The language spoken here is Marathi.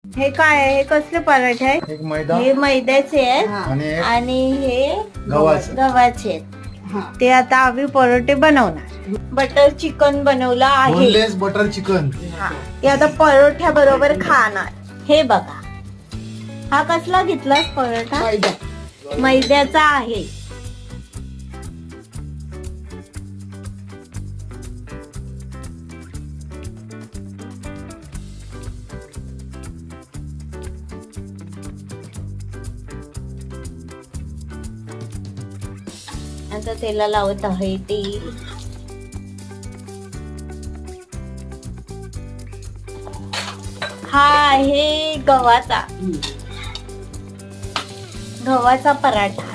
हे काय आहे? हे कसले पराठे आहेत? एक मैदा हे मैद्याचे आहेत आणि हे गव्हाचे आहेत. ते आता आम्ही परोठे बनवणार. बटर चिकन बनवलं आहे. Boneless butter chicken. हे आता परोठ्या बरोबर खाणार. हे बघा, हा कसला घेतलास परोठा? मैद्याचा आहे. आता त्याला लावत आहे तेल. हा आहे गव्हाचा पराठा.